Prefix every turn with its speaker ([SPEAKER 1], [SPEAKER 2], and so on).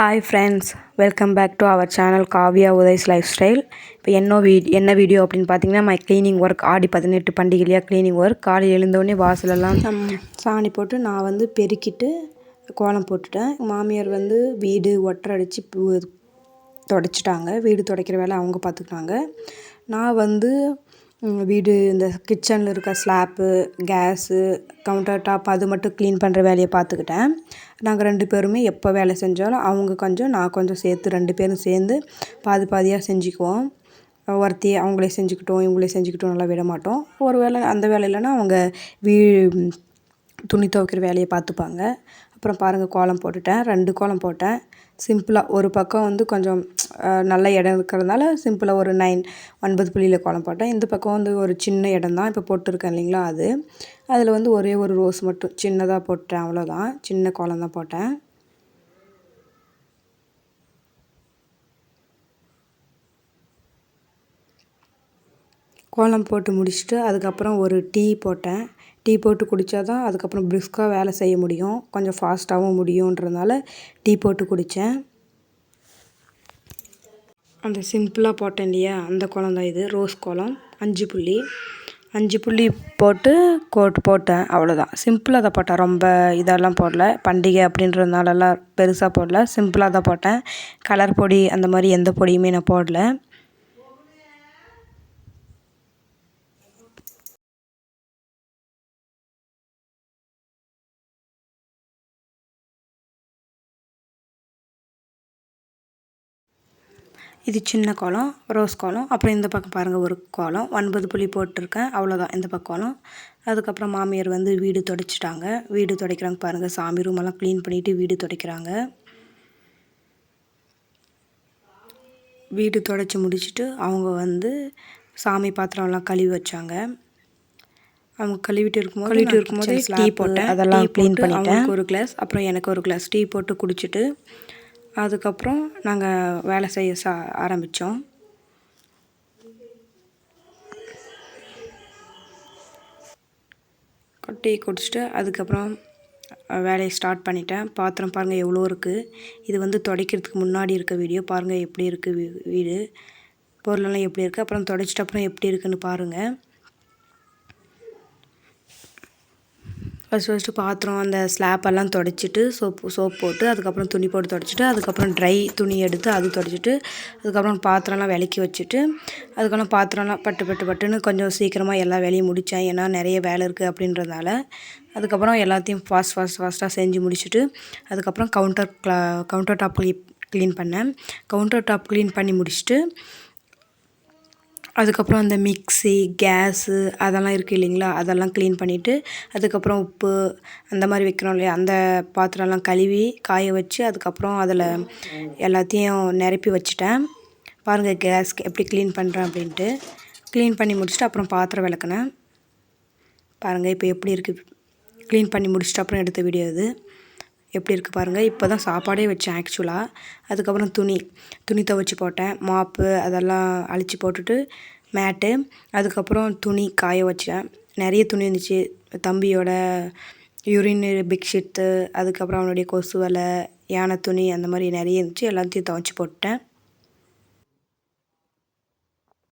[SPEAKER 1] Hi friends, welcome back to our channel Kavya Uday's lifestyle. இப்போ என்ன video அப்படின்னு பார்த்தீங்கன்னா, மை க்ளீனிங் ஒர்க். ஆடி 18 பண்டிகையாக க்ளீனிங் ஒர்க். காலையில் எழுந்தோடனே வாசலெல்லாம் சாணி போட்டு நான் வந்து பெருக்கிட்டு கோலம் போட்டுட்டேன். மாமியார் வந்து வீடு ஒட்டரை அடித்து துடைச்சிட்டாங்க. வீடு துடைக்கிற வேலை அவங்க பார்த்துக்கிட்டாங்க. நான் வந்து வீடு இந்த கிச்சனில் இருக்க ஸ்லாப்பு, கேஸு, கவுண்டர் டாப் அது மட்டும் க்ளீன் பண்ணுற வேலையை பார்த்துக்கிட்டேன். நாங்கள் 2 பேருமே எப்போ வேலை செஞ்சாலும் அவங்க கொஞ்சம் நான் கொஞ்சம் சேர்த்து 2 பேரும் சேர்ந்து பாதி பாதியாக செஞ்சுக்குவோம். ஒருத்தி அவங்களே செஞ்சுக்கிட்டோம் இவங்களே செஞ்சுக்கிட்டோம் நல்லா விட மாட்டோம். ஒரு வேளை அந்த வேலை இல்லைன்னா அவங்க துணி துவைக்கிற வேலையை பார்த்துப்பாங்க. அப்புறம் பாருங்கள், கோலம் போட்டுட்டேன். 2 கோலம் போட்டேன். சிம்பிளாக ஒரு பக்கம் வந்து கொஞ்சம் நல்ல இடம் இருக்கிறதுனால சிம்பிளாக ஒரு 9 புள்ளியில் கோலம் போட்டேன். இந்த பக்கம் வந்து ஒரு சின்ன இடம் தான் இப்போ போட்டிருக்கேன் இல்லைங்களா, அதில் வந்து ஒரே ஒரு ரோஸ் மட்டும் சின்னதாக போட்டேன். அவ்வளோதான், சின்ன கோலம் தான் போட்டேன். கோலம் போட்டு முடிச்சுட்டு அதுக்கப்புறம் ஒரு டீ போட்டேன். டீ போட்டு குடித்தா தான் அதுக்கப்புறம் பிரிஸ்காக வேலை செய்ய முடியும், கொஞ்சம் ஃபாஸ்ட்டாகவும் முடியுன்றதுனால டீ போட்டு குடித்தேன். அந்த சிம்பிளாக போட்டேன் இல்லையா, அந்த கோலம் தான் இது. ரோஸ் கோலம் 5 புள்ளி போட்டு போட்டேன். அவ்வளோதான், சிம்பிளாக தான் போட்டேன். ரொம்ப இதெல்லாம் போடல. பண்டிகை அப்படின்றதுனாலலாம் பெருசாக போடல, சிம்பிளாக தான் போட்டேன். கலர் பொடி அந்த மாதிரி எந்த பொடியுமே நான் போடல. இது சின்ன கோலம், ரோஸ் கோலம். அப்புறம் இந்த பக்கம் பாருங்கள், ஒரு கோலம் 9 புள்ளி போட்டிருக்கேன். அவ்வளோதான் இந்த பக்கம் கோலம். அதுக்கப்புறம் மாமியார் வந்து வீடு துடைச்சிட்டாங்க. வீடு துடைக்கிறாங்க பாருங்கள். சாமி ரூமெல்லாம் க்ளீன் பண்ணிவிட்டு வீடு துடைக்கிறாங்க. வீடு துடைச்சி முடிச்சுட்டு அவங்க வந்து சாமி பாத்திரம்லாம் கழுவி வச்சாங்க. அவங்க கழுவிட்டு இருக்கும்போது டீ போட்டேன். அதெல்லாம் க்ளீன் பண்ணிட்டேன். ஒரு கிளாஸ், அப்புறம் எனக்கு ஒரு கிளாஸ் டீ போட்டு குடிச்சிட்டு அதுக்கப்புறம் நாங்கள் வேலை செய்ய ஆரம்பித்தோம். டீ குடிச்சிட்டு அதுக்கப்புறம் வேலையை ஸ்டார்ட் பண்ணிட்டேன். பாத்திரம் பாருங்கள் எவ்வளோ இருக்குது. இது வந்து துடைக்கிறதுக்கு முன்னாடி இருக்க வீடியோ. பாருங்கள் எப்படி இருக்குது வீடு, பொருளெல்லாம் எப்படி இருக்குது. அப்புறம் துடைச்சிட்டு அப்புறம் எப்படி இருக்குதுன்னு பாருங்கள். ஃபஸ்ட்டு பாத்திரம் அந்த ஸ்லாப்பெல்லாம் துடைச்சிட்டு சோப் போட்டு அதுக்கப்புறம் துணி போட்டு துடைச்சிட்டு அதுக்கப்புறம் ட்ரை துணி எடுத்து அது துடைச்சிட்டு அதுக்கப்புறம் பாத்திரம்லாம் விளக்கி வச்சுட்டு அதுக்கப்புறம் பாத்திரம்லாம் பட்டுன்னு கொஞ்சம் சீக்கிரமாக எல்லா வேலையும் முடித்தேன். ஏன்னா நிறைய வேலை இருக்குது அப்படின்றதுனால. அதுக்கப்புறம் எல்லாத்தையும் ஃபாஸ்ட்டாக செஞ்சு முடிச்சுட்டு அதுக்கப்புறம் கவுண்டர் டாப் க்ளீன் பண்ணேன். கவுண்டர் டாப் க்ளீன் பண்ணி முடிச்சுட்டு அதுக்கப்புறம் அந்த மிக்ஸி, கேஸு அதெல்லாம் இருக்குது இல்லைங்களா, அதெல்லாம் க்ளீன் பண்ணிவிட்டு அதுக்கப்புறம் உப்பு அந்த மாதிரி வைக்கிறோம் இல்லையா, அந்த பாத்திரம்லாம் கழுவி காய வச்சு அதுக்கப்புறம் அதில் எல்லாத்தையும் நிரப்பி வச்சுட்டேன். பாருங்கள் கேஸ் எப்படி க்ளீன் பண்ணுறேன் அப்படின்ட்டு. க்ளீன் பண்ணி முடிச்சுட்டு அப்புறம் பாத்திரம் விளக்குனேன். பாருங்கள் இப்போ எப்படி இருக்குது. க்ளீன் பண்ணி முடிச்சுட்டு அப்புறம் எடுத்த வீடியோ இது. எப்படி இருக்குது பாருங்கள். இப்போ தான் சாப்பாடே வச்சேன் ஆக்சுவலாக. அதுக்கப்புறம் துணி துவைச்சி போட்டேன். மாப்பு அதெல்லாம் அழித்து போட்டுட்டு மேட்டு அதுக்கப்புறம் துணி காய வச்சேன். நிறைய துணி இருந்துச்சு. தம்பியோட யூரின் பெட்ஷீட்டு, அதுக்கப்புறம் அவனுடைய கொசு வலை, யானை துணி அந்த மாதிரி நிறைய இருந்துச்சு. எல்லாத்தையும் துவைச்சி போட்டேன்.